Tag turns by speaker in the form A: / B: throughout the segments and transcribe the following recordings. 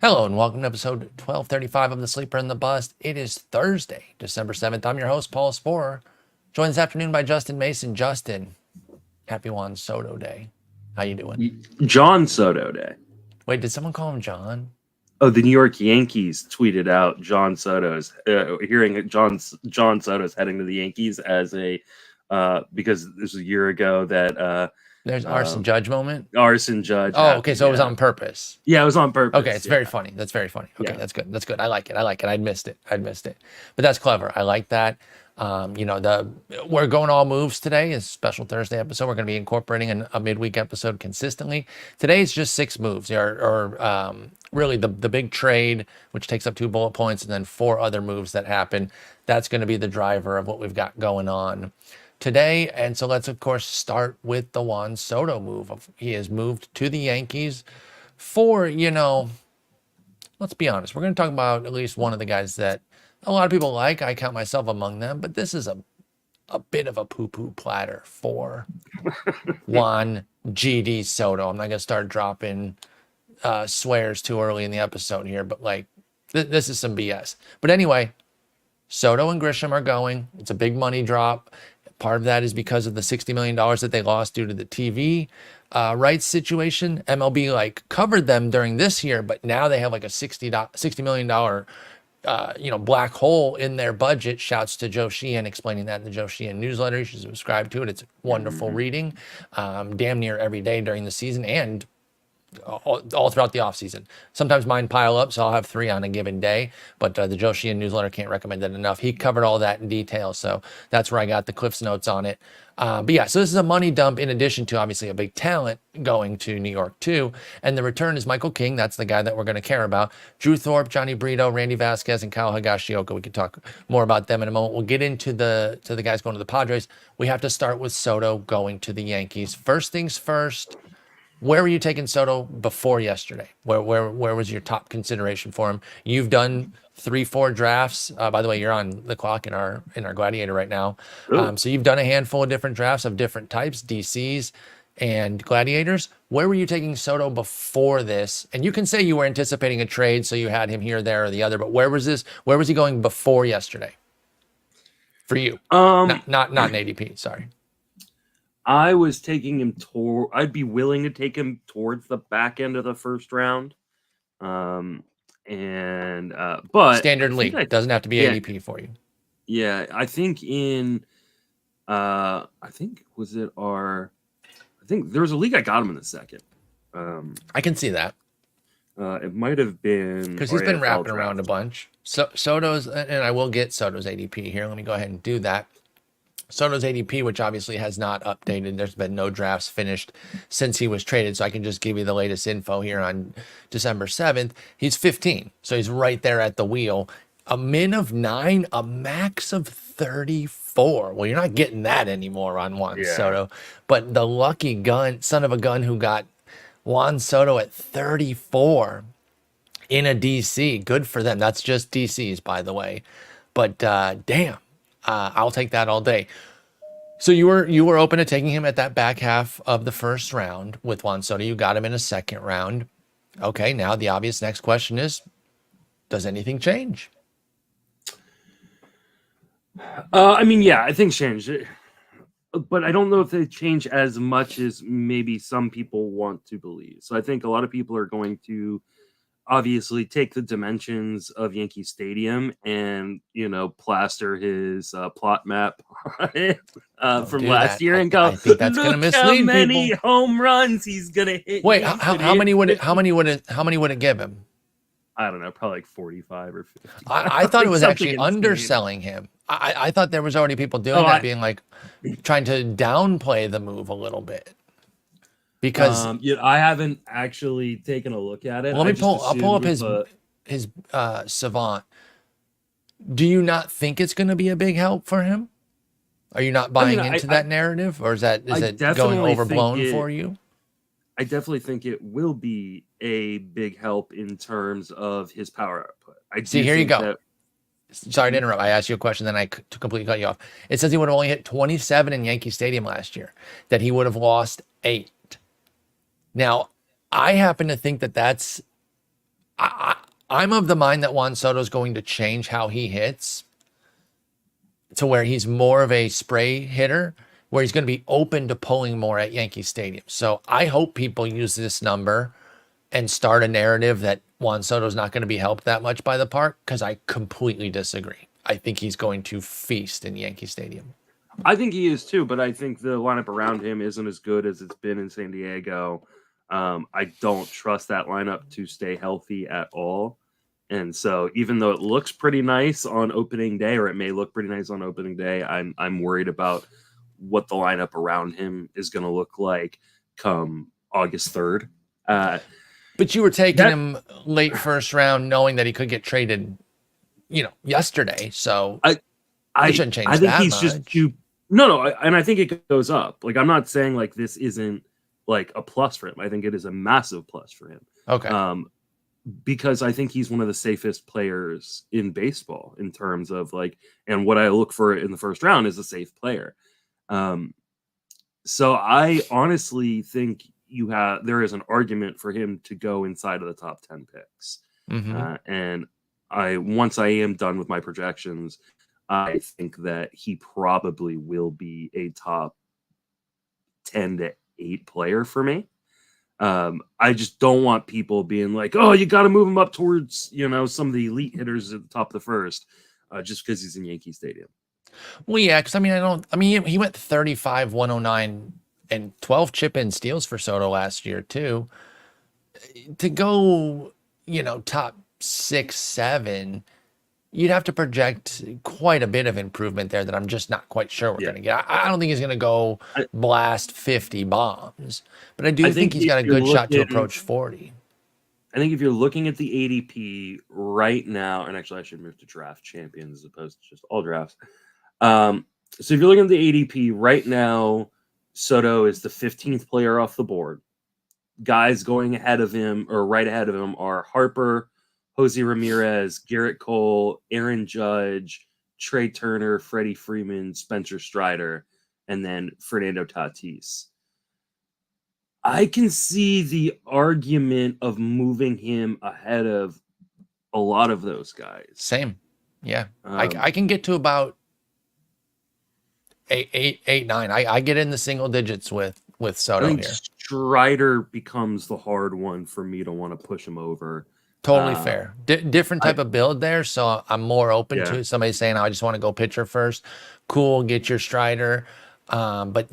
A: Hello and welcome to episode 1235 of The Sleeper and the Bust. It is Thursday, December 7th. I'm your host, Paul Sporer. Joined this afternoon by Justin Mason. Justin, happy Juan Soto Day. How you doing?
B: John Soto Day.
A: Wait, did someone call him John?
B: Oh, the New York Yankees tweeted out John Soto's hearing John Soto's heading to the Yankees as a because this was a year ago that
A: There's Arson Judge moment.
B: Arson Judge.
A: Oh, okay, so it was on purpose.
B: Yeah, it was on purpose.
A: Okay, it's very funny. That's very funny. Okay, that's good. That's good. I like it. I'd missed it. But that's clever. I like that. We're going all moves today. It's a special Thursday episode. We're going to be incorporating a midweek episode consistently. Today is just 6 moves, or really the big trade, which takes up 2 bullet points, and then 4 other moves that happen. That's going to be the driver of what we've got going on today. And so let's, of course, start with the Juan Soto move. He has moved to the Yankees for, let's be honest. We're going to talk about at least one of the guys that a lot of people like. I count myself among them, but this is a bit of a poo-poo platter for Juan GD Soto. I'm not going to start dropping swears too early in the episode here, but this is some BS. But anyway, Soto and Grisham are going. It's a big money drop. Part of that is because of the $60 million that they lost due to the TV rights situation. MLB covered them during this year, but now they have a $60 million black hole in their budget. Shouts to Joe Sheehan explaining that in the Joe Sheehan newsletter. You should subscribe to it. It's wonderful reading, damn near every day during the season and all throughout the off season. Sometimes mine pile up, so I'll have 3 on a given day, but the Joe Sheehan newsletter can't recommend it enough. He covered all that in detail, so that's where I got the Cliff's Notes on it. But yeah, so this is a money dump in addition to obviously a big talent going to New York too. And the return is Michael King. That's the guy that we're going to care about. Drew Thorpe, Johnny Brito, Randy Vasquez, and Kyle Higashioka. We can talk more about them in a moment. We'll get into the guys going to the Padres. We have to start with Soto going to the Yankees. First things first. Where were you taking Soto before yesterday? Where was your top consideration for him? You've done 3-4 drafts. By the way, you're on the clock in our Gladiator right now. So you've done a handful of different drafts of different types, DCs and Gladiators. Where were you taking Soto before this? And you can say you were anticipating a trade, so you had him here, there, or the other. But where was he going before yesterday? For you, not an ADP. Sorry.
B: I was taking him I'd be willing to take him towards the back end of the first round. But
A: standard league doesn't have to be ADP for you.
B: Yeah, I think there was a league I got him in the second.
A: I can see that.
B: It might have been
A: because he's been wrapping around a bunch. So Soto's, and I will get Soto's ADP here. Let me go ahead and do that. Soto's ADP, which obviously has not updated. There's been no drafts finished since he was traded, so I can just give you the latest info here on December 7th. He's 15, so he's right there at the wheel. A min of 9, a max of 34. Well, you're not getting that anymore on Juan Soto. But the lucky son of a gun who got Juan Soto at 34 in a DC. Good for them. That's just DCs, by the way. But damn. I'll take that all day. So you were open to taking him at that back half of the first round with Juan Soto. You got him in a second round. Okay, now the obvious next question is, does anything change?
B: I think change. But I don't know if they change as much as maybe some people want to believe. So I think a lot of people are going to obviously take the dimensions of Yankee Stadium and plaster his plot map on it from last year and go,
A: I think that's going to mislead
B: how many
A: people.
B: home runs he's going to hit.
A: Wait, how many would it give him?
B: I don't know, probably 45 or 50.
A: I thought it was actually underselling him. I thought there was already people doing that, being trying to downplay the move a little bit. Because
B: I haven't actually taken a look at it.
A: I'll pull up his Savant. Do you not think it's going to be a big help for him? Are you not buying into that narrative, or is it going overblown for you?
B: I definitely think it will be a big help in terms of his power output.
A: Here you go. Sorry to interrupt. I asked you a question, then I completely cut you off. It says he would have only hit 27 in Yankee Stadium last year, that he would have lost 8. Now, I happen to think that's I'm of the mind that Juan Soto is going to change how he hits to where he's more of a spray hitter, where he's going to be open to pulling more at Yankee Stadium. So I hope people use this number and start a narrative that Juan Soto's not going to be helped that much by the park, because I completely disagree. I think he's going to feast in Yankee Stadium.
B: I think he is too, but I think the lineup around him isn't as good as it's been in San Diego. I don't trust that lineup to stay healthy at all. And so even though it looks pretty nice on opening day, or it may look pretty nice on opening day, I'm worried about what the lineup around him is going to look like come August 3rd.
A: But you were taking him late first round, knowing that he could get traded, yesterday. So I shouldn't change that.
B: I think he's
A: much.
B: just too. No, and I think it goes up. Like, I'm not saying like this isn't like a plus for him. I think it is a massive plus for him.
A: Okay.
B: Because I think he's one of the safest players in baseball in terms of like, and what I look for in the first round is a safe player. So I honestly think there is an argument for him to go inside of the top 10 picks.
A: Mm-hmm.
B: And once I am done with my projections, I think that he probably will be a top 10 to 8 player for me. I just don't want people being like, oh, you got to move him up towards, some of the elite hitters at the top of the first, just because he's in Yankee Stadium.
A: Well, yeah, because he went 35, 109, and 12 chip-in steals for Soto last year too. To go, top 6, 7, you'd have to project quite a bit of improvement there that I'm just not quite sure we're going to get. I don't think he's going to go blast 50 bombs, but I think he's got a good shot to approach 40.
B: I think if you're looking at the ADP right now, and actually I should move to draft champions as opposed to just all drafts. So if you're looking at the ADP right now, Soto is the 15th player off the board. Guys going ahead of him or right ahead of him are Harper, Jose Ramirez, Garrett Cole, Aaron Judge, Trey Turner, Freddie Freeman, Spencer Strider, and then Fernando Tatis. I can see the argument of moving him ahead of a lot of those guys.
A: Same. Yeah. I can get to about 8, 9. I get in the single digits with Soto here.
B: Strider becomes the hard one for me to want to push him over.
A: Totally fair. Different type of build there, so I'm more open to it. Somebody saying, I just want to go pitcher first. Cool, get your Strider. But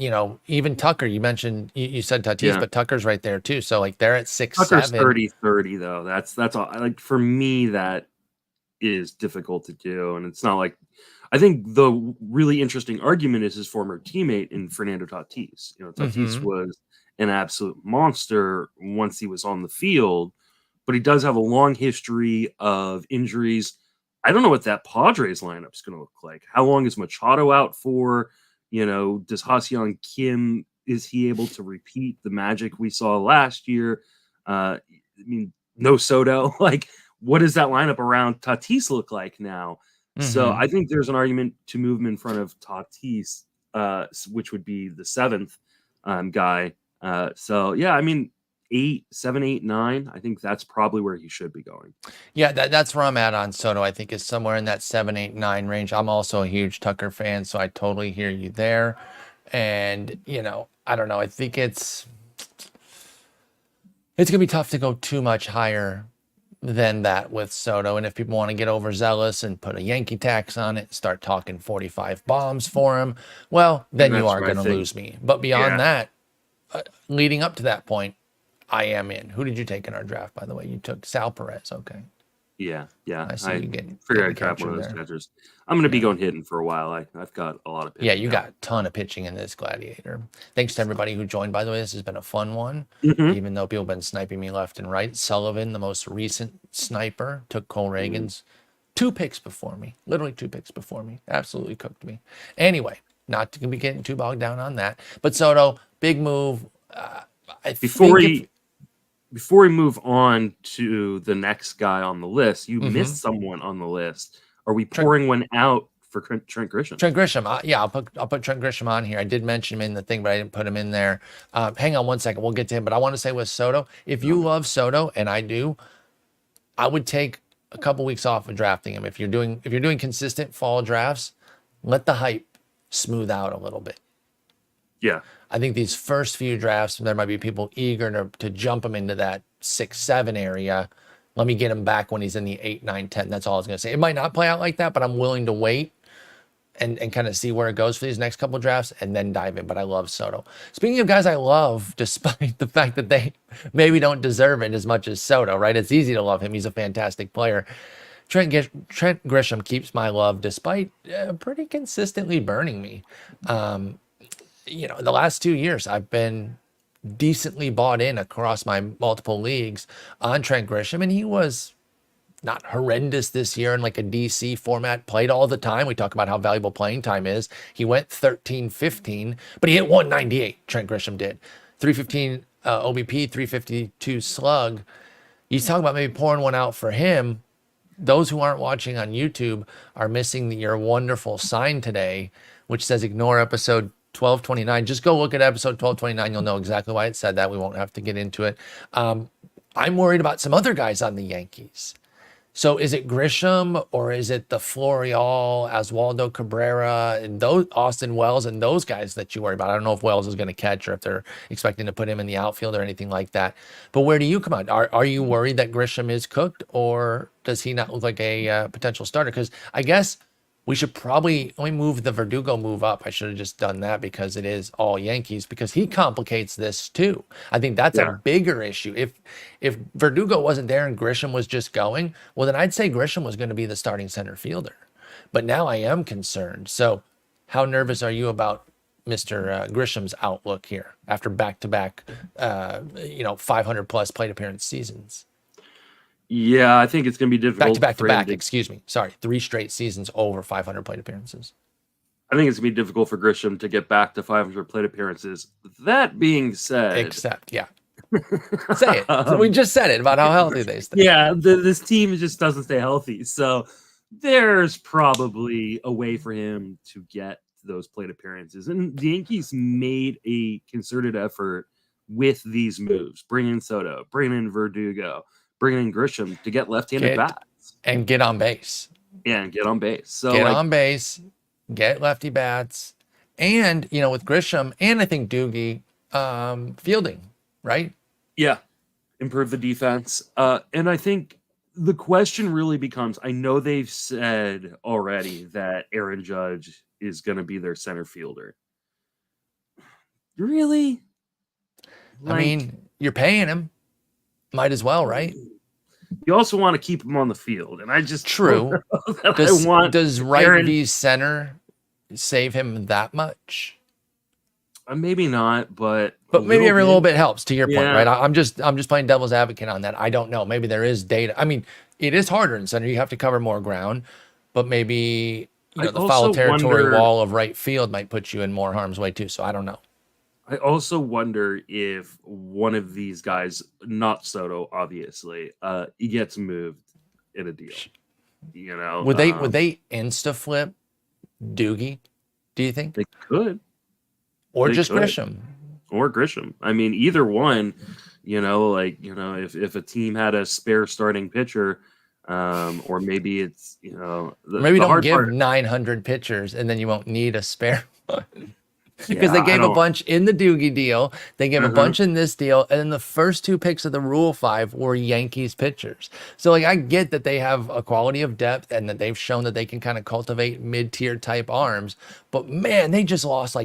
A: even Tucker, you mentioned, you said Tatis, but Tucker's right there too. So like they're at 6,
B: Tucker's
A: 7.
B: 30 though. That's all. Like for me, that is difficult to do, and it's not like. I think the really interesting argument is his former teammate in Fernando Tatis. Tatis was an absolute monster once he was on the field, but he does have a long history of injuries. I don't know what that Padres lineup is going to look like. How long is Machado out for? Does Ha-Seong Kim, is he able to repeat the magic we saw last year? No Soto. Like, what does that lineup around Tatis look like now? So I think there's an argument to move him in front of Tatis, which would be the 7th guy. 7, 8, 9. I think that's probably where he should be going.
A: Yeah, that's where I'm at on Soto. I think is somewhere in that 7, 8, 9 range. I'm also a huge Tucker fan, so I totally hear you there. And I don't know. I think it's gonna be tough to go too much higher than that with Soto. And if people want to get overzealous and put a Yankee tax on it, start talking 45 bombs for him, well, then you are going to lose me. But beyond that, leading up to that point, I am in. Who did you take in our draft, by the way? You took Sal Perez. Okay.
B: Yeah.
A: I see you getting.
B: Figure I'd grab one of those catchers. I'm going to be going hitting for a while. I've got a lot of pitching.
A: Yeah, you got a ton of pitching in this Gladiator. Thanks to everybody who joined, by the way. This has been a fun one, even though people have been sniping me left and right. Sullivan, the most recent sniper, took Cole Reagan's 2 picks before me. Literally 2 picks before me. Absolutely cooked me. Anyway, not to be getting too bogged down on that. But Soto, big move.
B: Before we move on to the next guy on the list, you missed someone on the list. Are we pouring one out for Trent Grisham?
A: Trent Grisham, I'll put Trent Grisham on here. I did mention him in the thing, but I didn't put him in there. Hang on one second, we'll get to him. But I want to say with Soto, if you love Soto, and I do, I would take a couple weeks off of drafting him. If you're doing consistent fall drafts, let the hype smooth out a little bit.
B: Yeah.
A: I think these first few drafts, there might be people eager to jump him into that 6, 7 area. Let me get him back when he's in the 8, 9, 10. That's all I was going to say. It might not play out like that, but I'm willing to wait and kind of see where it goes for these next couple of drafts and then dive in. But I love Soto. Speaking of guys I love, despite the fact that they maybe don't deserve it as much as Soto, right? It's easy to love him. He's a fantastic player. Trent Grisham keeps my love despite pretty consistently burning me. The last 2 years, I've been decently bought in across my multiple leagues on Trent Grisham, and he was not horrendous this year in like a DC format, played all the time. We talk about how valuable playing time is. He went 13-15, but he hit 198, Trent Grisham did. 315 OBP, 352 slug. You talk about maybe pouring one out for him. Those who aren't watching on YouTube are missing your wonderful sign today, which says ignore episode 1229. Just go look at episode 1229. You'll know exactly why it said that. We won't have to get into it. I'm worried about some other guys on the Yankees. So is it Grisham or is it the Florial, Oswaldo Cabrera, and those Austin Wells and those guys that you worry about? I don't know if Wells is going to catch or if they're expecting to put him in the outfield or anything like that. But where do you come out? Are you worried that Grisham is cooked, or does he not look like a potential starter? Because I guess we should probably only move the Verdugo move up. I should have just done that because it is all Yankees, because he complicates this too. I think that's a bigger issue. If Verdugo wasn't there and Grisham was just going, well, then I'd say Grisham was going to be the starting center fielder. But now I am concerned. So how nervous are you about Mr. Grisham's outlook here after back-to-back, 500 plus plate appearance seasons?
B: Yeah, I think it's going to be difficult.
A: Back-to-back, excuse me. Sorry, 3 straight seasons over 500 plate appearances.
B: I think it's going to be difficult for Grisham to get back to 500 plate appearances. That being said...
A: Say it. We just said it about how healthy they stay.
B: Yeah, this team just doesn't stay healthy. So there's probably a way for him to get those plate appearances. And the Yankees made a concerted effort with these moves. Bring in Soto, bring in Verdugo, bring in Grisham to get left-handed bats.
A: And get on base.
B: Yeah, and get on base. So
A: get on base, get lefty bats. And, with Grisham and I think Doogie, fielding, right?
B: Yeah, improve the defense. And I think the question really becomes, I know they've said already that Aaron Judge is going to be their center fielder. Really?
A: I mean, you're paying him. Might as well, right?
B: You also want to keep him on the field. And I just...
A: True. Does right v center save him that much?
B: Maybe not, but
A: maybe every little bit helps. To your point, right? I'm just playing devil's advocate on that. I don't know. Maybe there is data. I mean, it is harder in center. You have to cover more ground, but maybe the foul territory wall of right field might put you in more harm's way too. So I don't know.
B: I also wonder if one of these guys, not Soto, obviously, he gets moved in a deal.
A: Would they insta flip Doogie? Do you think
B: they could?
A: Or just Grisham.
B: Or Grisham. I mean, either one, if a team had a spare starting pitcher, or maybe it's,
A: maybe don't give 900 pitchers and then you won't need a spare one. Because they gave a bunch in the Doogie deal. They gave a bunch in this deal. And then the first 2 picks of the Rule 5 were Yankees pitchers. So, I get that they have a quality of depth and that they've shown that they can kind of cultivate mid-tier type arms. But, man, they just lost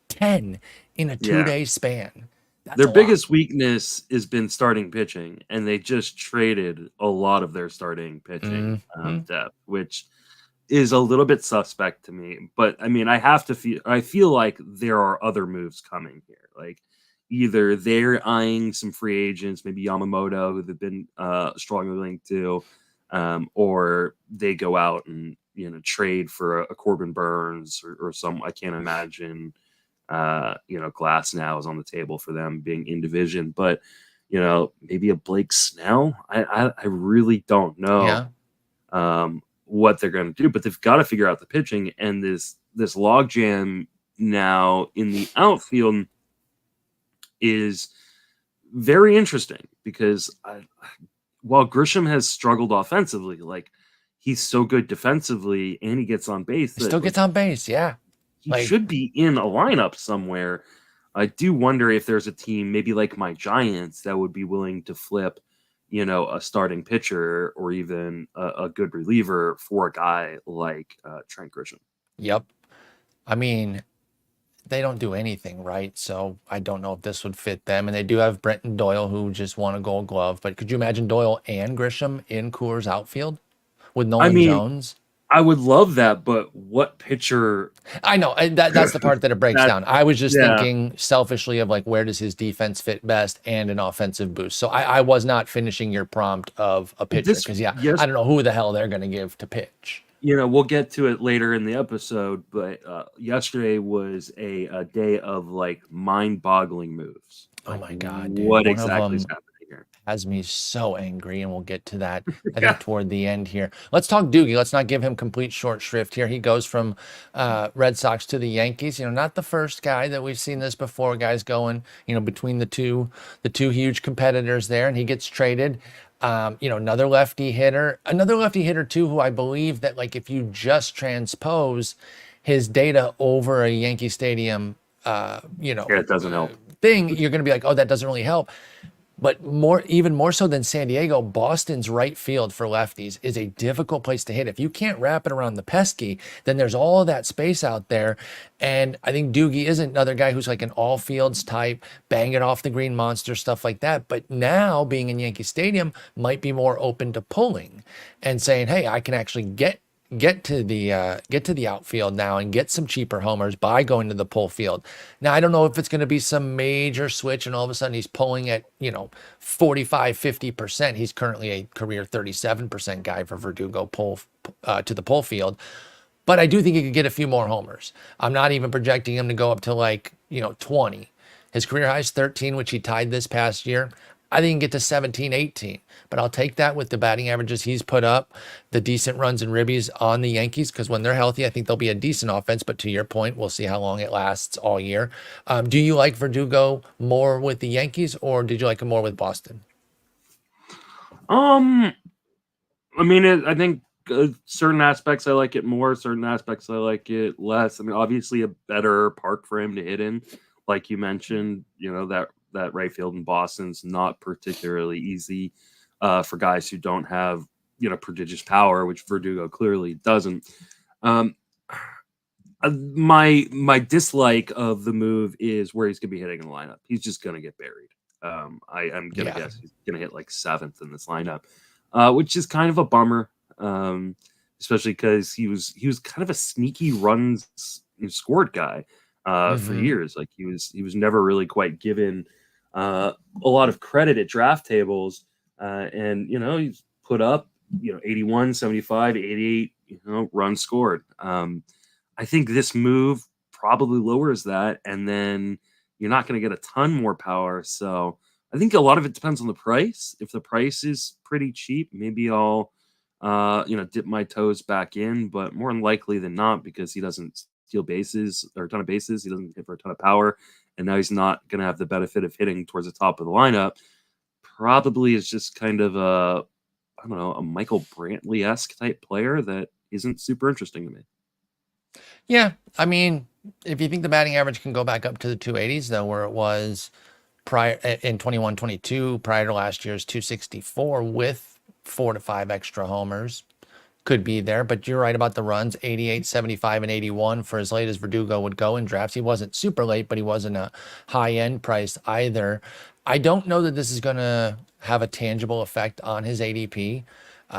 A: 10 in a 2-day span.
B: Their biggest weakness has been starting pitching, and they just traded a lot of their starting pitching depth, which is a little bit suspect to me. But I mean, I feel like there are other moves coming here. Like either they're eyeing some free agents, maybe Yamamoto, who they've been strongly linked to, or they go out and trade for a Corbin Burns or some. I can't imagine. Glass now is on the table for them being in division, but maybe a Blake Snell. I really don't know what they're going to do, but they've got to figure out the pitching, and this logjam now in the outfield is very interesting because while Grisham has struggled offensively, like he's so good defensively and he gets on base
A: He
B: that
A: still
B: like
A: gets on base. Yeah.
B: he
A: Like,
B: should be in a lineup somewhere. I do wonder if there's a team, maybe like my Giants, that would be willing to flip, a starting pitcher or even a good reliever for a guy like Trent Grisham.
A: yep. I mean, they don't do anything right, so I don't know if this would fit them. And they do have Brenton Doyle, who just won a Gold Glove. But could you imagine Doyle and Grisham in Coors outfield with
B: I
A: Nolan
B: mean,
A: Jones?
B: I would love that, but what pitcher?
A: I know that's the part that it breaks
B: That
A: down. I was just
B: yeah,
A: thinking selfishly of like where does his defense fit best and an offensive boost. So I was not finishing your prompt of a pitcher
B: this
A: because yeah,
B: yes,
A: I don't know who the hell they're going to give to pitch.
B: we'll get to it later in the episode, but yesterday was a day of like mind-boggling moves.
A: Oh
B: Like,
A: my God, dude!
B: what
A: One of
B: exactly is
A: them
B: happening here?
A: has me so angry, and we'll get to that, I think,
B: Yeah,
A: toward the end here. Let's talk Doogie. Let's not give him complete short shrift here. He goes from Red Sox to the Yankees. Not the first guy that we've seen this before. Guys going, between the two huge competitors there, and he gets traded. Another lefty hitter too, who I believe that like if you just transpose his data over a Yankee Stadium,
B: yeah, it doesn't help.
A: thing, you're going to be like, oh, that doesn't really help. But even more so than San Diego, Boston's right field for lefties is a difficult place to hit. If you can't wrap it around the pesky, then there's all of that space out there. And I think Doogie isn't another guy who's like an all fields type, bang it off the green monster, stuff like that. But now being in Yankee Stadium might be more open to pulling and saying, hey, I can actually get to the outfield now and get some cheaper homers by going to the pull field. Now I don't know if it's going to be some major switch and all of a sudden he's pulling at 45-50%. He's currently a career 37% guy for Verdugo pull to the pull field, but I do think he could get a few more homers. I'm not even projecting him to go up to like 20. His career high is 13, which he tied this past year. I think he can get to 17, 18, but I'll take that with the batting averages he's put up, the decent runs and ribbies on the Yankees, because when they're healthy, I think they'll be a decent offense. But to your point, we'll see how long it lasts all year. Do you like Verdugo more with the Yankees, or did you like him more with Boston?
B: I mean, I think certain aspects I like it more, certain aspects I like it less. I mean, obviously a better park for him to hit in, like you mentioned. That right field in Boston's not particularly easy for guys who don't have prodigious power, which Verdugo clearly doesn't. My dislike of the move is where he's going to be hitting in the lineup. He's just going to get buried. I'm going to guess he's going to hit like 7th in this lineup, which is kind of a bummer, especially because he was kind of a sneaky runs scored guy for years. Like he was never really quite given a lot of credit at draft tables, and he's put up 81, 75, 88 runs scored. I think this move probably lowers that, and then you're not going to get a ton more power. So I think a lot of it depends on the price. If the price is pretty cheap, maybe I'll dip my toes back in, but more than likely than not, because he doesn't steal bases or a ton of bases, he doesn't hit for a ton of power, and now he's not going to have the benefit of hitting towards the top of the lineup. Probably is just kind of a Michael Brantley-esque type player that isn't super interesting to me.
A: Yeah, I mean, if you think the batting average can go back up to the 280s, though, where it was prior in 21-22, prior to last year's 264, with 4 to 5 extra homers, could be there. But you're right about the runs, 88, 75, and 81 for as late as Verdugo would go in drafts. He wasn't super late, but he wasn't a high-end price either. I don't know that this is going to have a tangible effect on his ADP.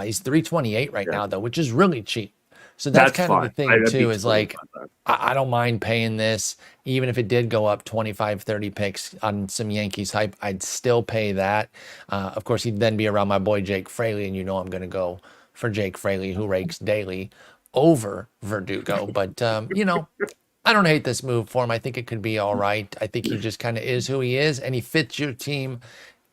A: He's 328 right now, though, which is really cheap. So that's kind
B: fine.
A: of the thing, too, is like, I don't mind paying this. Even if it did go up 25, 30 picks on some Yankees hype, I'd still pay that. Of course, he'd then be around my boy Jake Fraley, and I'm going to go for Jake Fraley, who rakes daily, over Verdugo. But, I don't hate this move for him. I think it could be all right. I think he just kind of is who he is, and he fits your team.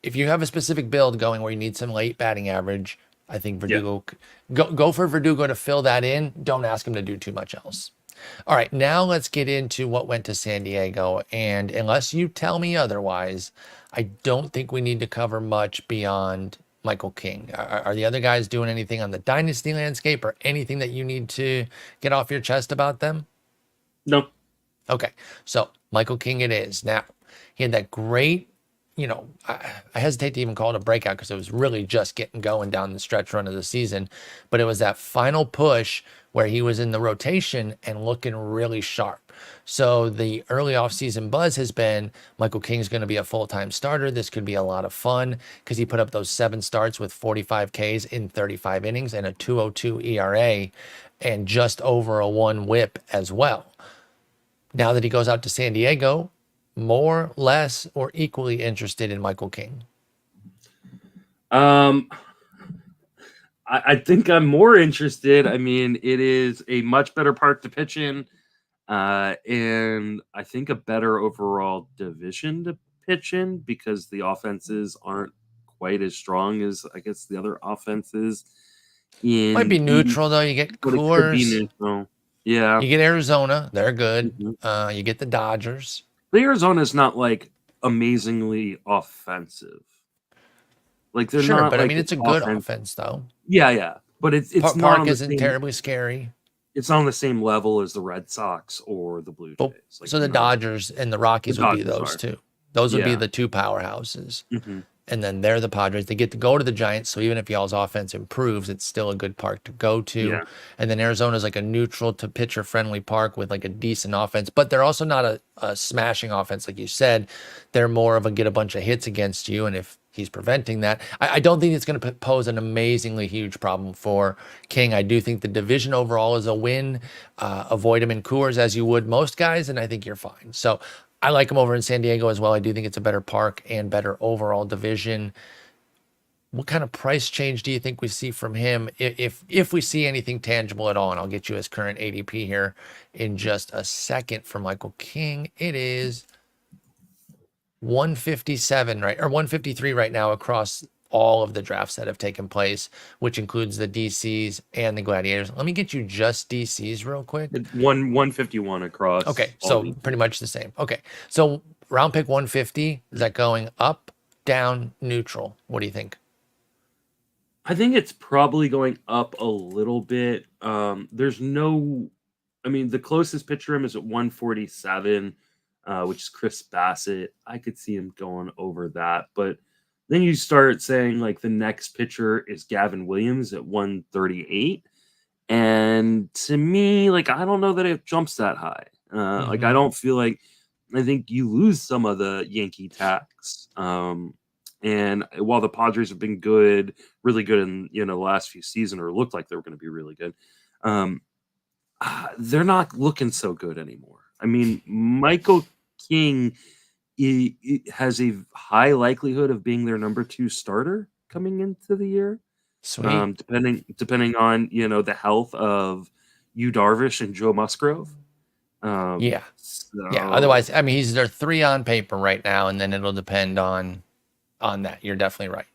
A: If you have a specific build going where you need some late batting average, I think Verdugo, go for Verdugo to fill that in. Don't ask him to do too much else. All right, now let's get into what went to San Diego. And unless you tell me otherwise, I don't think we need to cover much beyond Michael King? Are the other guys doing anything on the dynasty landscape or anything that you need to get off your chest about them?
B: No.
A: Okay, so Michael King it is. Now, he had that great, I hesitate to even call it a breakout because it was really just getting going down the stretch run of the season, but it was that final push where he was in the rotation and looking really sharp. So the early offseason buzz has been Michael King's going to be a full-time starter. This could be a lot of fun because he put up those 7 starts with 45 Ks in 35 innings and a 2.02 ERA and just over a 1 WHIP as well. Now that he goes out to San Diego, more, less, or equally interested in Michael King?
B: I think I'm more interested. I mean, it is a much better park to pitch in, and I think a better overall division to pitch in because the offenses aren't quite as strong as I guess the other offenses.
A: Might be neutral though. You get
B: But it could be
A: Coors.
B: neutral. Yeah.
A: You get Arizona. They're good.
B: Mhm.
A: You get the Dodgers.
B: The Arizona's not like amazingly offensive. Like they're
A: Sure,
B: not
A: but I
B: like
A: mean it's a
B: an
A: good offense though.
B: Yeah. But it's not
A: Park
B: on the
A: isn't
B: same,
A: terribly scary.
B: it's not on the same level as the Red Sox or the Blue
A: But,
B: Jays. Like
A: so the
B: they're not.
A: Dodgers and the Rockies
B: The
A: would be
B: Dodgers
A: those
B: are.
A: two. Those would be
B: Yeah.
A: the two powerhouses.
B: Mhm.
A: And then they're the Padres. They get to go to the Giants. So even if y'all's offense improves, it's still a good park to go to.
B: Yeah.
A: And then Arizona's like a neutral to pitcher friendly park with like a decent offense, but they're also not a smashing offense. Like you said, they're more of a get a bunch of hits against you. And if he's preventing that, I don't think it's going to pose an amazingly huge problem for King. I do think the division overall is a win. Avoid him in Coors as you would most guys. And I think you're fine. So I like him over in San Diego as well. I do think it's a better park and better overall division. What kind of price change do you think we see from him if we see anything tangible at all? And I'll get you his current ADP here in just a second for Michael King. It is 157, right? Or 153 right now across all of the drafts that have taken place, which includes the DCs and the Gladiators. Let me get you just DCs real quick.
B: 151 across.
A: Okay,
B: all
A: so
B: these.
A: pretty much the same. Okay, so round pick 150, is that going up, down, neutral? What do you think?
B: I think it's probably going up a little bit. There's no, I mean, the closest pitcher him is at 147, which is Chris Bassett. I could see him going over that, but then you start saying like the next pitcher is Gavin Williams at 138, and to me, like I don't know that it jumps that high. Like I don't feel like I think you lose some of the Yankee tax. And while the Padres have been good, really good in the last few seasons, or looked like they were going to be really good, they're not looking so good anymore. I mean, Michael King he has a high likelihood of being their number 2 starter coming into the year.
A: Sweet.
B: Depending on the health of Yu Darvish and Joe Musgrove.
A: Yeah.
B: So,
A: Yeah. Otherwise, I mean, he's their 3 on paper right now, and then it'll depend on that. You're definitely right.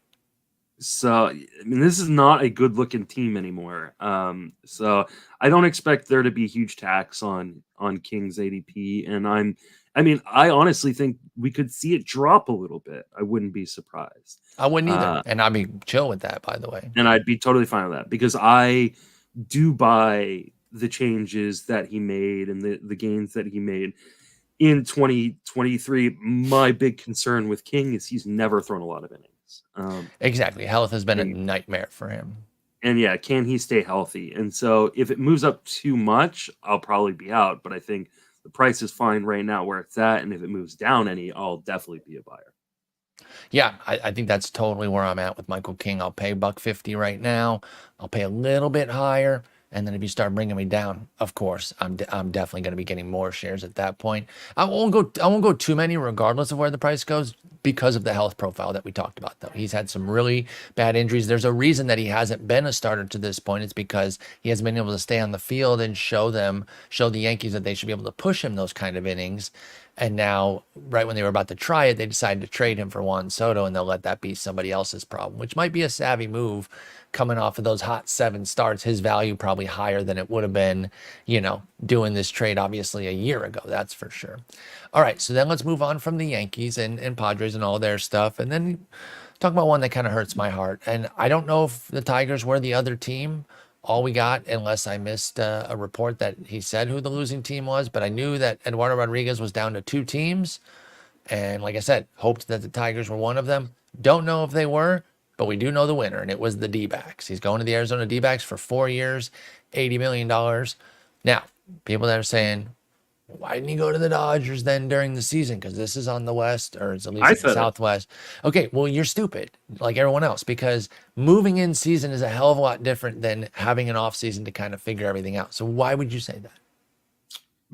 B: So I mean, this is not a good looking team anymore. So I don't expect there to be a huge tax on King's ADP, and I honestly think we could see it drop a little bit. I wouldn't be surprised.
A: I wouldn't either, and I'd be chill with that, by the way.
B: And I'd be totally fine with that because I do buy the changes that he made and the gains that he made in 2023. My big concern with King is he's never thrown a lot of innings.
A: Exactly. Health has been a nightmare for him.
B: And yeah, can he stay healthy? And so if it moves up too much, I'll probably be out. But I think the price is fine right now where it's at. And if it moves down any, I'll definitely be a buyer.
A: Yeah, I think that's totally where I'm at with Michael King. I'll pay $150 right now. I'll pay a little bit higher. And then if you start bringing me down, of course, I'm definitely going to be getting more shares at that point. I won't go too many regardless of where the price goes because of the health profile that we talked about, though. He's had some really bad injuries. There's a reason that he hasn't been a starter to this point. It's because he hasn't been able to stay on the field and show the Yankees that they should be able to push him those kind of innings. And now, right when they were about to try it, they decided to trade him for Juan Soto, and they'll let that be somebody else's problem, which might be a savvy move coming off of those hot 7 starts. His value probably higher than it would have been, doing this trade, obviously, a year ago. That's for sure. All right, so then let's move on from the Yankees and Padres and all their stuff. And then Talk about one that kind of hurts my heart. And I don't know if the Tigers were the other team. All we got, unless I missed a report that he said who the losing team was, but I knew that Eduardo Rodriguez was down to 2 teams. And like I said, hoped that the Tigers were one of them. Don't know if they were, but we do know the winner, and it was the D-backs. He's going to the Arizona D-backs for 4 years, $80 million. Now, people that are saying, why didn't he go to the Dodgers then during the season? Because this is on the West, or it's at least the Southwest. Okay, well, you're stupid, like everyone else, because moving in season is a hell of a lot different than having an off season to kind of figure everything out. So why would you say that?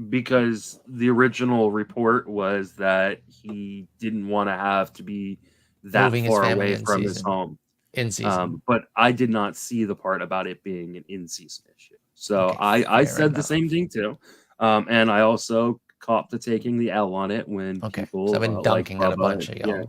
B: Because the original report was that he didn't want to have to be that
A: Moving
B: far away from his home.
A: In season.
B: But I did not see the part about it being an in-season issue. So I said the same thing too. And I also copped to taking the L on it when people.
A: So I've been dunking on a bunch of y'all.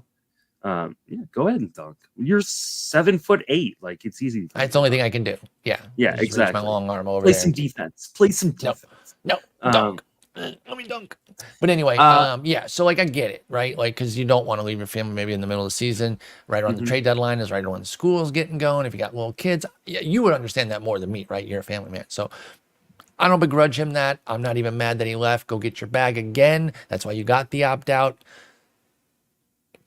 B: Yeah, go ahead and dunk. You're 7'8". Like, it's easy.
A: That's the only thing I can do. Yeah,
B: exactly.
A: My long arm over
B: Play
A: there.
B: some defense. Play some defense.
A: No, dunk. Let me dunk. But anyway, yeah. So like, I get it, right? Like, because you don't want to leave your family maybe in the middle of the season, right around the trade deadline is right around the school's getting going. If you got little kids, yeah, you would understand that more than me, right? You're a family man, so. I don't begrudge him that. I'm not even mad that he left. Go get your bag again. That's why you got the opt-out.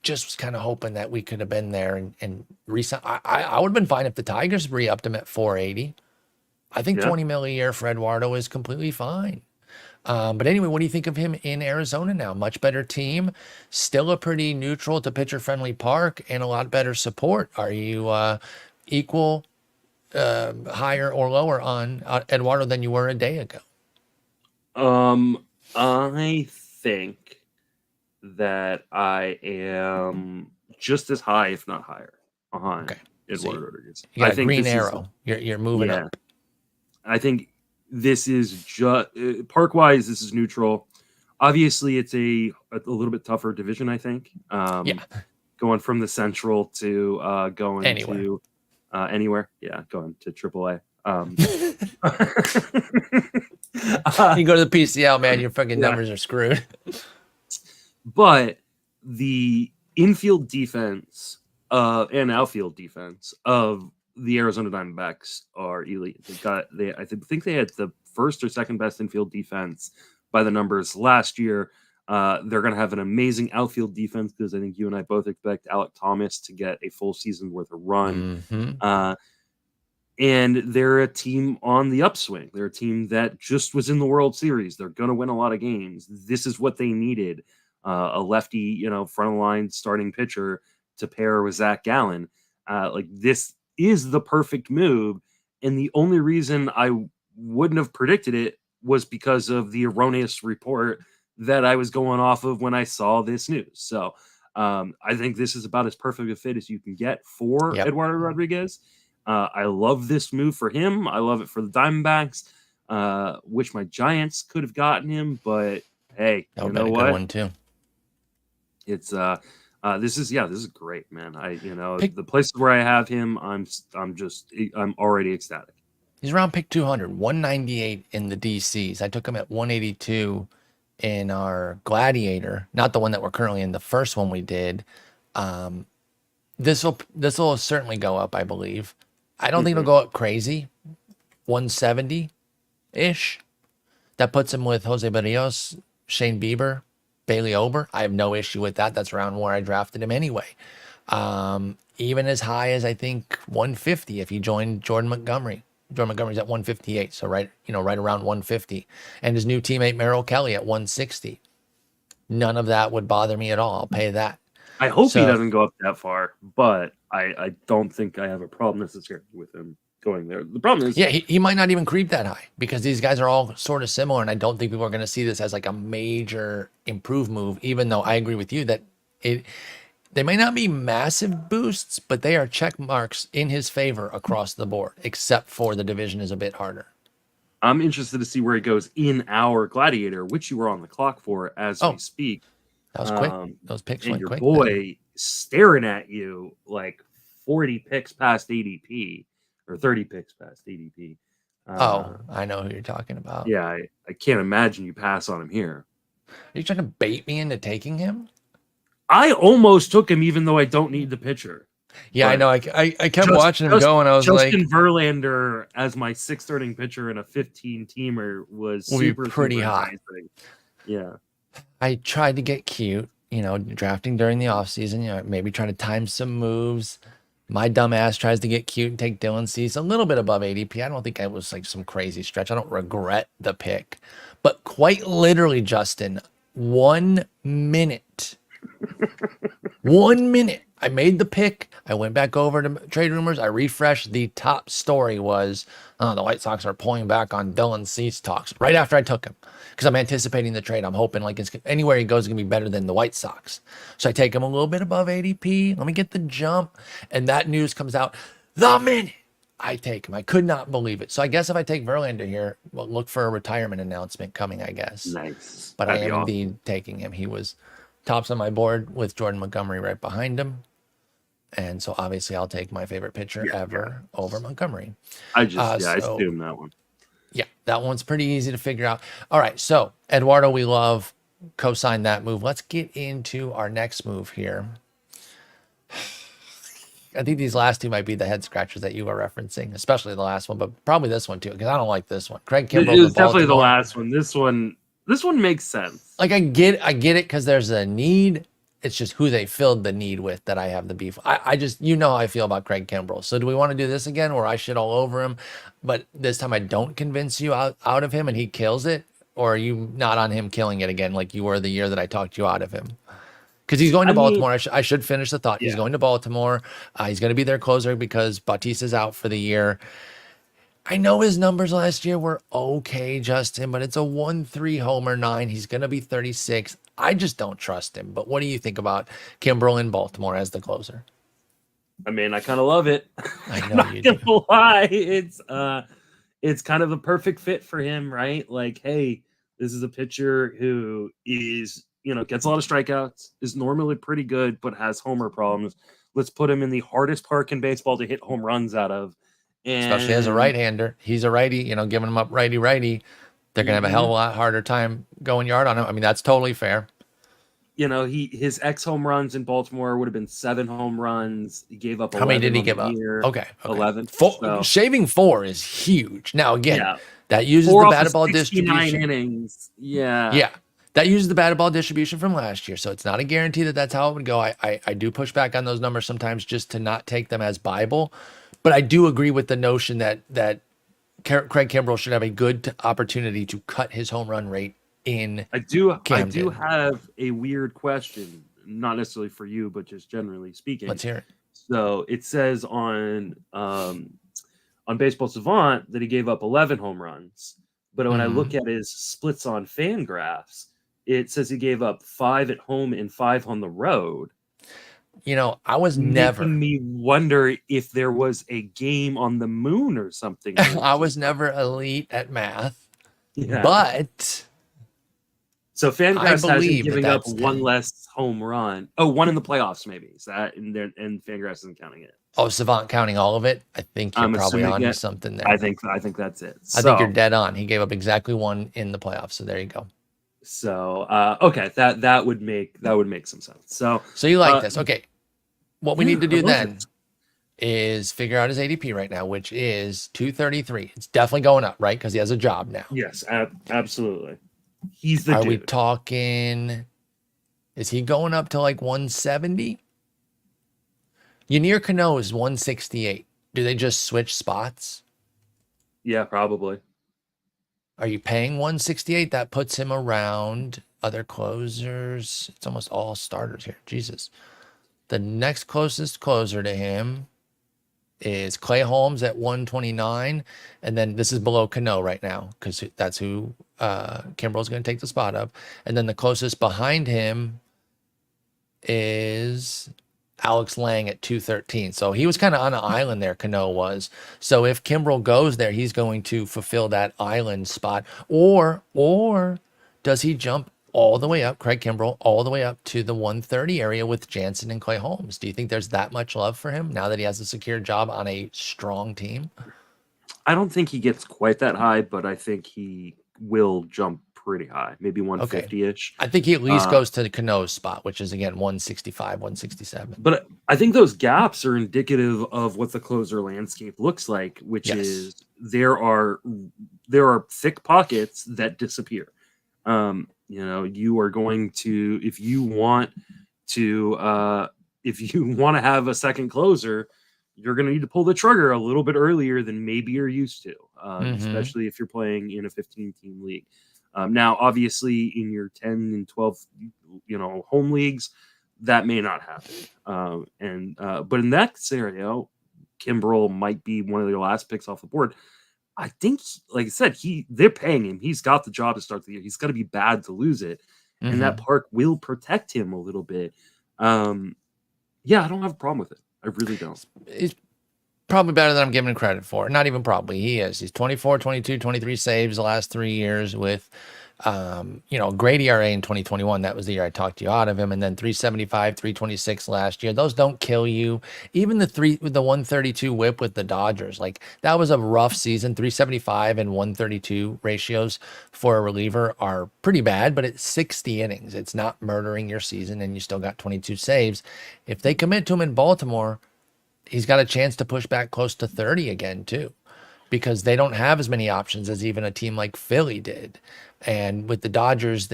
A: Just was kind of hoping that we could have been there and resign. I would have been fine if the Tigers re-upped him at 480. I think 20 mil a year for Eduardo is completely fine. But anyway, what do you think of him in Arizona now? Much better team, still a pretty neutral to pitcher-friendly park, and a lot better support. Are you equal, higher or lower on Eduardo than you were a day ago?
B: I think that I am just as high, if not higher, on Eduardo Rodriguez.
A: You got a green arrow. You're moving up.
B: I think this is just park-wise. This is neutral. Obviously, it's a little bit tougher division. I think. Going from the Central to going
A: anywhere.
B: To anywhere. Yeah, going to AAA.
A: You go to the PCL, man, your fucking numbers are screwed.
B: But the infield defense and outfield defense of the Arizona Diamondbacks are elite. I think they had the first or second best infield defense by the numbers last year. They're going to have an amazing outfield defense because I think you and I both expect Alek Thomas to get a full season worth of run. And they're a team on the upswing. They're a team that just was in the World Series. They're going to win a lot of games. This is what they needed. A lefty, front of the line starting pitcher to pair with Zach Gallen. Like, this is the perfect move. And the only reason I wouldn't have predicted it was because of the erroneous report that I was going off of when I saw this news. So I think this is about as perfect a fit as you can get for Eduardo Rodriguez. I love this move for him. I love it for the Diamondbacks. Wish my Giants could have gotten him, but hey, you know what?
A: Good one too.
B: It's this is great, man. The places where I have him, I'm already ecstatic.
A: He's around pick 200, 198 in the DCs. I took him at 182 in our Gladiator, not the one that we're currently in, the first one we did. This will certainly go up, I believe. I don't think it'll go up crazy. 170-ish. That puts him with Jose Barrios, Shane Bieber, Bailey Ober. I have no issue with that. That's around where I drafted him anyway. Even as high as, I think, 150 if he joined Jordan Montgomery. Jordan Montgomery's at 158, so right around 150. And his new teammate Merrill Kelly at 160. None of that would bother me at all. I'll pay that.
B: I hope he doesn't go up that far, but I don't think I have a problem necessarily with him going there. The problem is...
A: Yeah, he might not even creep that high because these guys are all sort of similar, and I don't think people are going to see this as like a major improved move, even though I agree with you that they may not be massive boosts, but they are check marks in his favor across the board, except for the division is a bit harder.
B: I'm interested to see where he goes in our Gladiator, which you were on the clock for as we speak.
A: That was quick. Those picks went quick.
B: And your boy staring at you like 40 picks past ADP or 30 picks past ADP.
A: I know who you're talking about.
B: Yeah, I can't imagine you pass on him here.
A: Are you trying to bait me into taking him?
B: I almost took him even though I don't need the pitcher.
A: Yeah, I
B: But
A: know. I kept watching him go, and I was
B: Justin
A: like,
B: Verlander as my 6th starting pitcher in a 15-teamer was
A: will be
B: super,
A: pretty
B: super
A: hot.
B: enticing. Yeah.
A: I tried to get cute, drafting during the offseason, maybe trying to time some moves. My dumb ass tries to get cute and take Dylan Cease a little bit above ADP. I don't think I was like some crazy stretch. I don't regret the pick. But quite literally, Justin, 1 minute. 1 minute. I made the pick. I went back over to trade rumors. I refreshed. The top story was the White Sox are pulling back on Dylan Cease talks right after I took him because I'm anticipating the trade. I'm hoping like anywhere he goes is going to be better than the White Sox. So I take him a little bit above ADP. Let me get the jump. And that news comes out the minute I take him. I could not believe it. So I guess if I take Verlander here, we'll look for a retirement announcement coming, I guess.
B: Nice.
A: But
B: That'd
A: I
B: be
A: am
B: awesome.
A: indeed taking him. He was tops on my board with Jordan Montgomery right behind him. And so obviously I'll take my favorite pitcher ever over Montgomery.
B: I assume that one.
A: Yeah, that one's pretty easy to figure out. All right, so Eduardo, we love, co-sign that move. Let's get into our next move here. I think these last two might be the head scratchers that you were referencing, especially the last one, but probably this one too, because I don't like this one. Craig Kimbrel,
B: It was definitely the last one. This one makes sense.
A: Like I get it because there's a need. It's just who they filled the need with that I have the beef. I just, how I feel about Craig Kimbrel. So do we want to do this again where I shit all over him, but this time I don't convince you out of him and he kills it? Or are you not on him killing it again like you were the year that I talked you out of him? Because he's going to Baltimore. I should finish the thought. Yeah. He's going to Baltimore. He's going to be their closer because Bautista's out for the year. I know his numbers last year were okay, Justin, but it's a 1-3 homer 9. He's going to be 36. I just don't trust him. But what do you think about Kimbrel in Baltimore as the closer?
B: I mean, I kind of love it.
A: I know you do.
B: I'm not gonna lie. It's kind of a perfect fit for him, right? Like, hey, this is a pitcher who is, gets a lot of strikeouts, is normally pretty good, but has homer problems. Let's put him in the hardest park in baseball to hit home runs out of. And
A: especially as a right-hander. He's a righty, giving him up righty. They're going to have a hell of a lot harder time going yard on him. I mean, that's totally fair.
B: His X home runs in Baltimore would have been 7 home runs. He gave up 11.
A: How many did he give up? Okay.
B: 11.
A: Shaving 4 is huge. Now, again, that uses the batted ball distribution.
B: Innings. Yeah.
A: Yeah. That uses the batted ball distribution from last year. So it's not a guarantee that that's how it would go. I do push back on those numbers sometimes just to not take them as Bible. But I do agree with the notion that Craig Kimbrel should have a good opportunity to cut his home run rate in Camden.
B: I do have a weird question, not necessarily for you, but just generally speaking.
A: Let's hear it.
B: So it says on Baseball Savant that he gave up 11 home runs, but when I look at his splits on Fangraphs, it says he gave up 5 at home and 5 on the road.
A: I was never.
B: Making me wonder if there was a game on the moon or something.
A: I was never elite at math, but
B: so Fangraphs has him giving up 1 less home run. Oh, 1 in the playoffs, maybe. Is that and Fangraphs isn't counting it?
A: Oh, Savant counting all of it? I think you're probably on to something there.
B: I think that's it.
A: I think you're dead on. He gave up exactly 1 in the playoffs. So there you go.
B: So okay, that would make some sense. So
A: you like this? Okay. What we need to do then is figure out his ADP right now, which is 233. It's definitely going up, right? Because he has a job now.
B: Yes, absolutely. He's the dude.
A: Are we talking? Is he going up to like 170? Yanier Cano is 168. Do they just switch spots?
B: Yeah, probably.
A: Are you paying 168? That puts him around other closers. It's almost all starters here. Jesus. The next closest closer to him is Clay Holmes at 129. And then this is below Cano right now because that's who Kimbrel's going to take the spot of. And then the closest behind him is Alex Lang at 213. So he was kind of on an island there, Cano was. So if Kimbrel goes there, he's going to fulfill that island spot. Or does he jump all the way up, Craig Kimbrel, all the way up to the 130 area with Jansen and Clay Holmes? Do you think there's that much love for him now that he has a secure job on a strong team?
B: I don't think he gets quite that high, but I think he will jump pretty high, maybe 150-ish.
A: I think he at least goes to the Cano's spot, which is, again, 165, 167.
B: But I think those gaps are indicative of what the closer landscape looks like, which is there are thick pockets that disappear. You are going to, if you want to have a second closer, you're going to need to pull the trigger a little bit earlier than maybe you're used to, especially if you're playing in a 15-team league. Now, obviously, in your 10 and 12, home leagues, that may not happen. But in that scenario, Kimbrel might be one of their last picks off the board. I think, like I said, they're paying him. He's got the job to start the year. He's got to be bad to lose it, and that park will protect him a little bit. I don't have a problem with it. I really don't.
A: He's probably better than I'm giving him credit for. Not even probably. He is. He's 24, 22, 23 saves the last 3 years with, great ERA in 2021. That was the year I talked you out of him. And then 375, 326 last year. Those don't kill you. Even the 132 whip with the Dodgers, like that was a rough season. 375 and 132 ratios for a reliever are pretty bad, but it's 60 innings. It's not murdering your season, and you still got 22 saves. If they commit to him in Baltimore, he's got a chance to push back close to 30 again too, because they don't have as many options as even a team like Philly did. And with the Dodgers,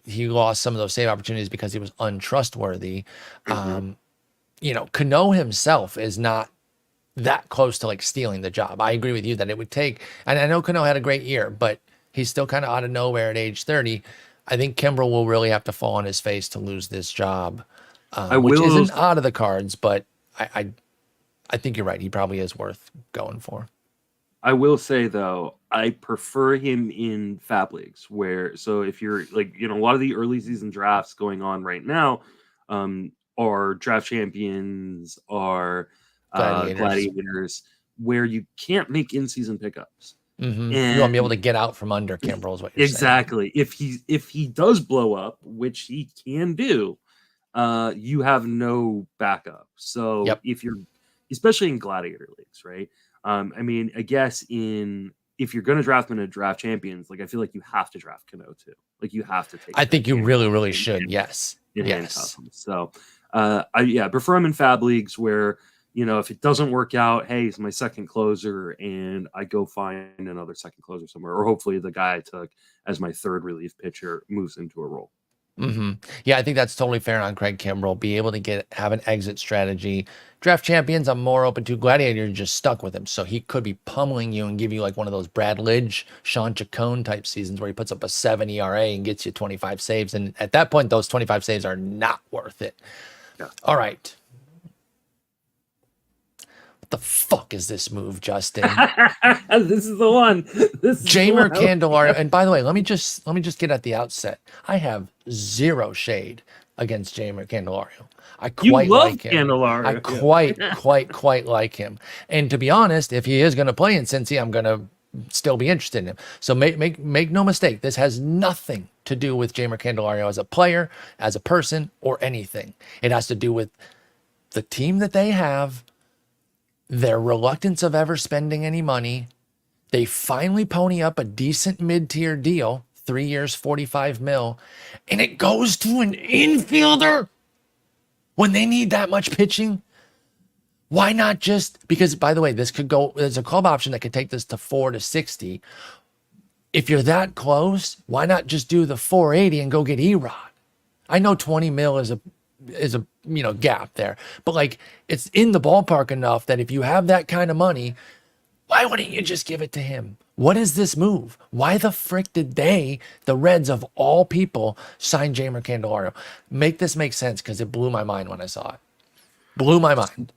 A: he lost some of those save opportunities because he was untrustworthy. Cano himself is not that close to like stealing the job. I agree with you that it would take, and I know Cano had a great year, but he's still kind of out of nowhere at age 30. I think Kimbrel will really have to fall on his face to lose this job, which isn't out of the cards, but I think you're right. He probably is worth going for.
B: I will say though, I prefer him in fab leagues so if you're like, a lot of the early season drafts going on right now, are draft champions, are gladiators, where you can't make in-season pickups.
A: And you want to be able to get out from under Kimbrel is what you're saying.
B: Exactly. If he does blow up, which he can do, you have no backup. So if you're, especially in gladiator leagues, right? I guess if you're going to draft him in a draft champions, like I feel like you have to draft Cano too. Like you have to take.
A: I think you really, really should. Yes.
B: So, I prefer him in fab leagues where, if it doesn't work out, hey, he's my second closer, and I go find another second closer somewhere, or hopefully the guy I took as my third relief pitcher moves into a role.
A: Yeah, I think that's totally fair on Craig Kimbrel. Be able to have an exit strategy. Draft champions, I'm more open to. Gladiator, you're just stuck with him. So he could be pummeling you and give you like one of those Brad Lidge, Sean Chacon type seasons where he puts up a 7 ERA and gets you 25 saves. And at that point, those 25 saves are not worth it.
B: Yeah.
A: All right. What the fuck is this move, Justin?
B: This is the one.
A: Jeimer Candelario. And by the way, let me just get at the outset. I have zero shade against Jeimer Candelario. I quite like him.
B: Candelario.
A: I quite like him. And to be honest, if he is going to play in Cincy, I'm going to still be interested in him. So make no mistake, this has nothing to do with Jeimer Candelario as a player, as a person, or anything. It has to do with the team that they have, their reluctance of ever spending any money. They finally pony up a decent mid-tier deal, 3 years, 45 mil, and it goes to an infielder when they need that much pitching. Why not just, because by the way, there's a club option that could take this to 4 to 60. If you're that close, why not just do the 480 and go get Erod? I know 20 mil is a gap there, but like it's in the ballpark enough that if you have that kind of money, why wouldn't you just give it to him? What is this move? Why the frick did the Reds of all people, sign Jeimer Candelario? Make this make sense, because it blew my mind when I saw it. Blew my mind.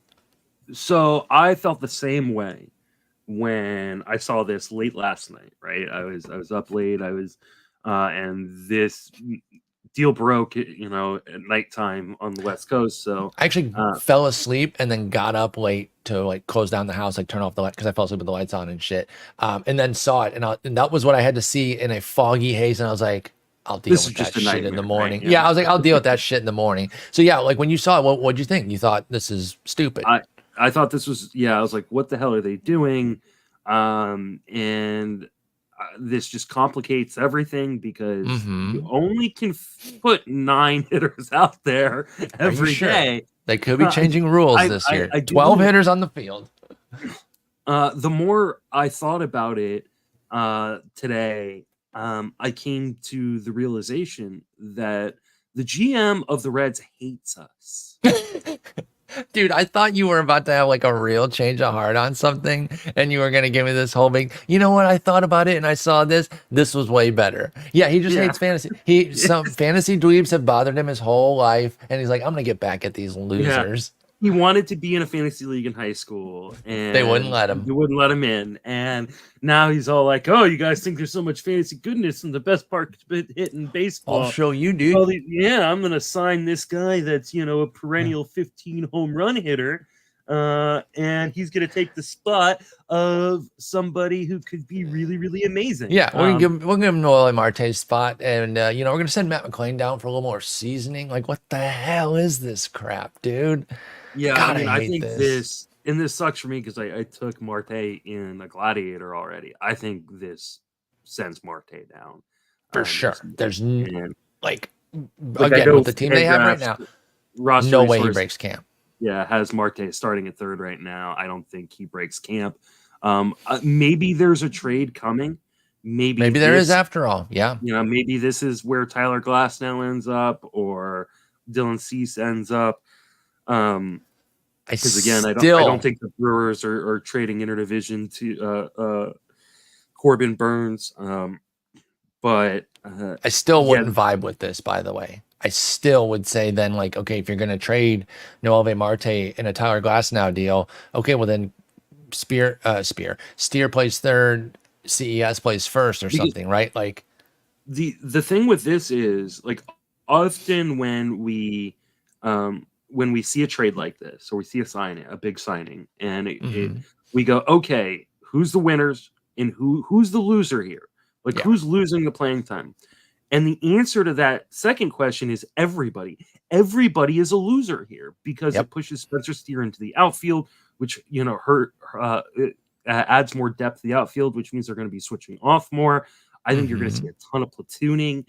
B: So I felt the same way when I saw this late last night, right? I was up late. And this deal broke, at nighttime on the West Coast. So
A: I actually fell asleep and then got up late to like close down the house, like turn off the light, because I fell asleep with the lights on and shit. And then saw it, and that was what I had to see in a foggy haze. And I was like, I'll deal with that shit in the morning. Right? Yeah, I was like, I'll deal with that shit in the morning. So yeah, like when you saw it, what'd you think? You thought this is stupid?
B: I thought this was, I was like, what the hell are they doing? And this just complicates everything because
A: Mm-hmm.
B: you only can put 9 hitters out there every day.
A: They could be changing rules this year. 12 hitters on the field.
B: The more I thought about it today, I came to the realization that the GM of the Reds hates us.
A: Dude, I thought you were about to have like a real change of heart on something, and you were going to give me this whole big, you know what? I thought about it and I saw this. This was way better. Yeah, he just hates fantasy. Some fantasy dweebs have bothered him his whole life, and he's like, I'm going to get back at these losers.
B: He wanted to be in a fantasy league in high school, and
A: they wouldn't let him.
B: They wouldn't let him in, and now he's all like, "Oh, you guys think there's so much fantasy goodness, and the best part hit in baseball.
A: I'll show you, dude.
B: Well, yeah, I'm gonna sign this guy that's a perennial 15 home run hitter, and he's gonna take the spot of somebody who could be really, really amazing."
A: Yeah, we'll give him Noel Marte's spot, and we're gonna send Matt McClain down for a little more seasoning. Like, what the hell is this crap, dude?
B: Yeah,
A: God,
B: I think this sucks for me because I took Marte in a Gladiator already. I think this sends Marte down
A: for sure. There's again with the team they have right now, no way he breaks camp.
B: Yeah, has Marte starting at third right now. I don't think he breaks camp. Maybe there's a trade coming. Maybe
A: there is after all. Yeah,
B: maybe this is where Tyler Glasnow ends up or Dylan Cease ends up. Because again, I don't think the Brewers are trading interdivision to Corbin Burns. But
A: I still wouldn't vibe with this. By the way, I still would say then, like, okay, if you're going to trade Noelvi Marte in a Tyler Glasnow deal, okay, well then Steer plays third, CES plays first or something, right? Like
B: the thing with this is like often when we see a trade like this, or we see a big signing, and we go, okay, who's the winners and who's the loser here? Like, who's losing the playing time? And the answer to that second question is everybody. Everybody is a loser here because it pushes Spencer Steer into the outfield, which it adds more depth to the outfield, which means they're going to be switching off more. I think you're going to see a ton of platooning.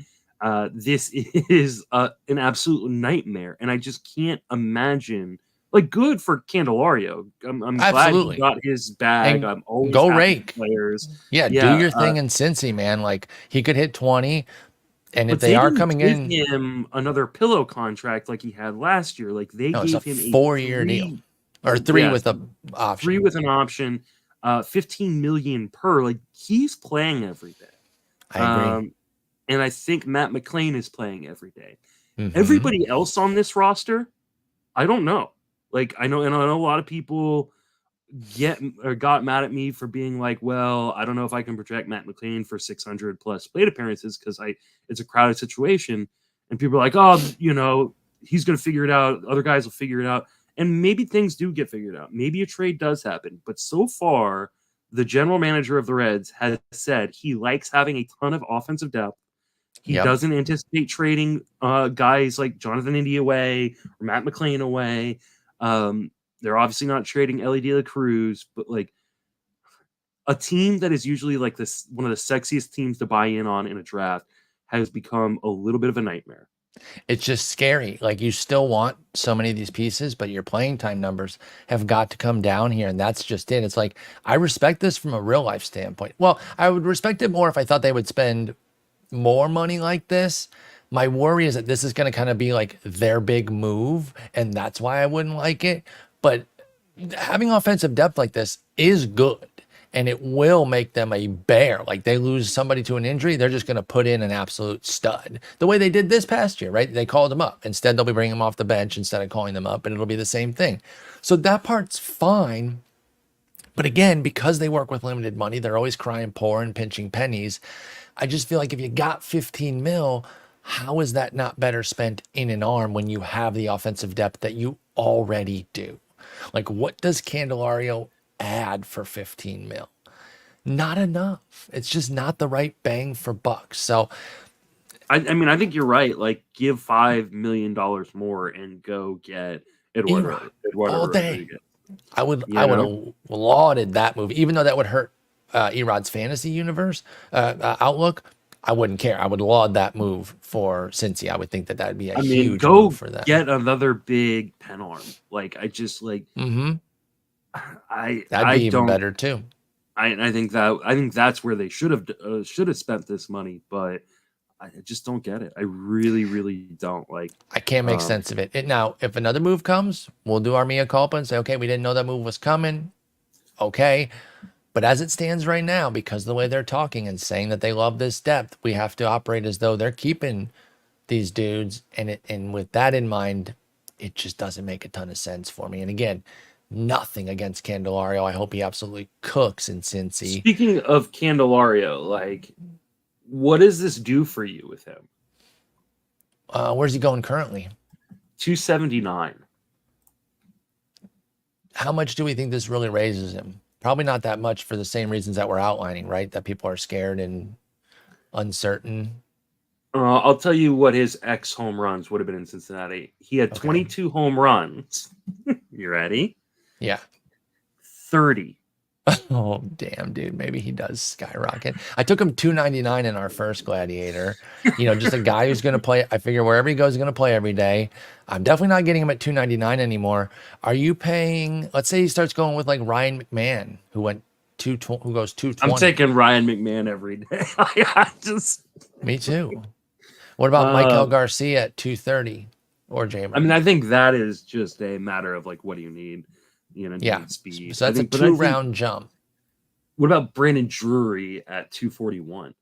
B: This is an absolute nightmare, and I just can't imagine. Like, good for Candelario. I'm glad he got his bag. I'm always
A: go
B: happy
A: rake
B: players.
A: Yeah, do your thing in Cincy, man. Like, he could hit 20, and if they are coming in,
B: him another pillow contract like he had last year. Like they gave him a
A: 4-year deal or 3 with an option.
B: 3 with an option, $15 million per. Like, he's playing every day.
A: I agree.
B: And I think Matt McClain is playing every day. Everybody else on this roster, I don't know. Like, I know a lot of people got mad at me for being like, well, I don't know if I can project Matt McClain for 600 plus plate appearances because it's a crowded situation. And people are like, oh, he's going to figure it out. Other guys will figure it out. And maybe things do get figured out. Maybe a trade does happen. But so far, the general manager of the Reds has said he likes having a ton of offensive depth. He doesn't anticipate trading guys like Jonathan India away or Matt McClain away. They're obviously not trading Ellie De La Cruz, but like a team that is usually like this, one of the sexiest teams to buy in on in a draft, has become a little bit of a nightmare.
A: It's just scary. Like, you still want so many of these pieces, but your playing time numbers have got to come down here. And that's just it. It's like, I respect this from a real life standpoint. Well, I would respect it more if I thought they would spend more money like this. My worry is that this is going to kind of be like their big move, and that's why I wouldn't like it. But having offensive depth like this is good, and it will make them a bear. Like, they lose somebody to an injury, they're just going to put in an absolute stud. The way they did this past year, right? They called him up. Instead, they'll be bringing him off the bench instead of calling them up, and it'll be the same thing. So that part's fine. But again, because they work with limited money, they're always crying poor and pinching pennies. I just feel like if you got 15 mil, how is that not better spent in an arm when you have the offensive depth that you already do? Like, what does Candelario add for 15 mil? Not enough. It's just not the right bang for buck. So,
B: I mean, I think you're right. Like, give $5 million more and go get Eduardo
A: all day.
B: Rodriguez.
A: I would have lauded that move, even though that would hurt Erod's fantasy universe outlook, I wouldn't care. I would laud that move for Cincy. I would think that that'd be a huge
B: go
A: move for them.
B: get another big pen arm. Like I just like
A: Mm-hmm.
B: I
A: That'd be even
B: don't
A: better too.
B: I think that's where they should have spent this money, but I just don't get it. I really, really don't. Like
A: I can't make sense of it. Now, if another move comes, we'll do our mea culpa and say, okay, we didn't know that move was coming. Okay. But as it stands right now, because of the way they're talking and saying that they love this depth, we have to operate as though they're keeping these dudes. And with that in mind, it just doesn't make a ton of sense for me. And again, nothing against Candelario. I hope he absolutely cooks in Cincy.
B: Speaking of Candelario, like, what does this do for you with him?
A: Where's he going currently?
B: 279.
A: How much do we think this really raises him? Probably not that much for the same reasons that we're outlining, right? That people are scared and uncertain.
B: I'll tell you what his X home runs would have been in Cincinnati. He had 22 home runs. You ready?
A: Yeah.
B: 30.
A: Oh, damn, dude. Maybe he does skyrocket. I took him 299 in our first Gladiator. You know, just a guy who's going to play. I figure wherever he goes, he's going to play every day. I'm definitely not getting him at 299 anymore. Are you paying? Let's say he starts going with like Ryan McMahon, who goes 220.
B: I'm taking Ryan McMahon every day.
A: Me too. What about Michael Garcia at 230 or Jeimer?
B: I mean, I think that is just a matter of like, what do you need? You know,
A: yeah.
B: Speed.
A: So that's a 2-round jump.
B: What about Brandon Drury at 241?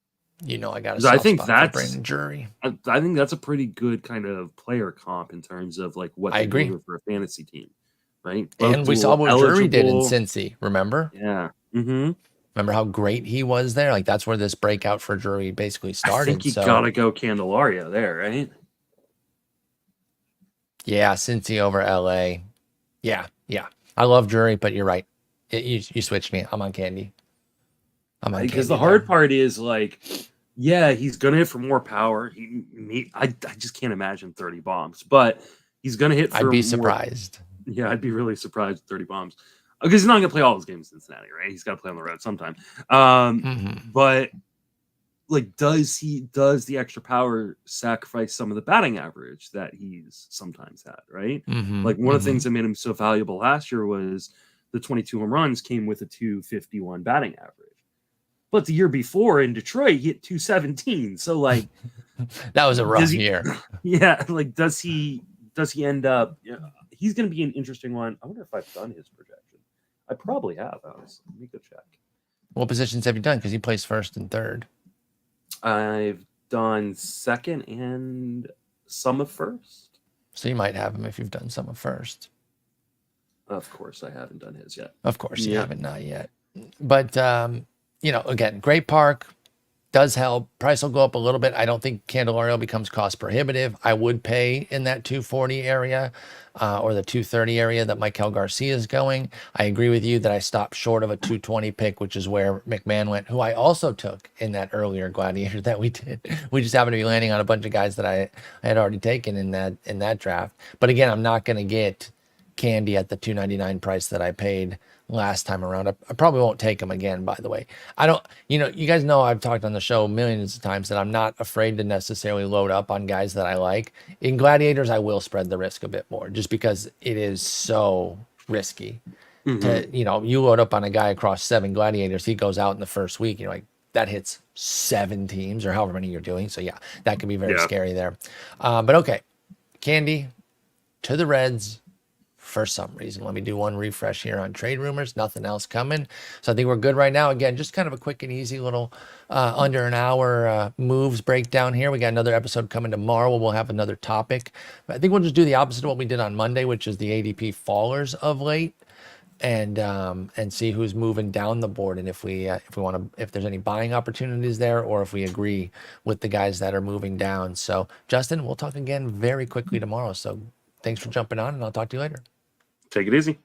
A: You know, I got a soft spot for Brandon Drury.
B: I think that's a pretty good kind of player comp in terms of like what
A: I agree
B: for a fantasy team, right?
A: And we saw what Drury did in Cincy. Remember?
B: Yeah. Mm-hmm.
A: Remember how great he was there? Like that's where this breakout for Drury basically started.
B: I think you gotta go Candelario there, right?
A: Yeah, Cincy over LA. Yeah. I love Drury, but you're right. You switched me. I'm on Candy.
B: Because the hard part is like, yeah, he's gonna hit for more power. I just can't imagine 30 bombs, but he's gonna hit.
A: I'd be surprised.
B: Yeah, I'd be really surprised with 30 bombs because he's not gonna play all his games in Cincinnati, right? He's got to play on the road sometime. But like, does the extra power sacrifice some of the batting average that he's sometimes had, right? Like one of the things that made him so valuable last year was the 22 home runs came with a 251 batting average. But the year before in Detroit, he hit 217. So like
A: that was a rough year.
B: Yeah, like does he end up? He's going to be an interesting one. I wonder if I've done his projection. I probably have. Honestly. Let me go check.
A: What positions have you done? Because he plays first and third.
B: I've done second and some of first.
A: So you might have him if you've done some of first.
B: Of course, I haven't done his yet.
A: Of course, you haven't, not yet. But, you know, again, great park does help. Price will go up a little bit. I don't think Candelario becomes cost prohibitive. I would pay in that 240 area or the 230 area that Michael Garcia is going. I agree with you that I stopped short of a 220 pick, which is where McMahon went, who I also took in that earlier Gladiator that we did. We just happened to be landing on a bunch of guys that I had already taken in that draft. But again, I'm not going to get Candy at the 299 price that I paid last time around. I probably won't take him again, by the way. I don't, you guys know I've talked on the show millions of times that I'm not afraid to necessarily load up on guys that I like. In Gladiators, I will spread the risk a bit more just because it is so risky. To, you load up on a guy across 7 Gladiators, he goes out in the first week, you're like, that hits 7 teams or however many you're doing. So yeah, that can be very scary there. But okay, Candy to the Reds. For some reason, let me do one refresh here on trade rumors. Nothing else coming. So I think we're good right now. Again, just kind of a quick and easy little under an hour moves breakdown here. We got another episode coming tomorrow. We'll have another topic. I think we'll just do the opposite of what we did on Monday, which is the ADP fallers of late, and see who's moving down the board and if there's any buying opportunities there or if we agree with the guys that are moving down. So Justin, we'll talk again very quickly tomorrow. So thanks for jumping on, and I'll talk to you later.
B: Take it easy.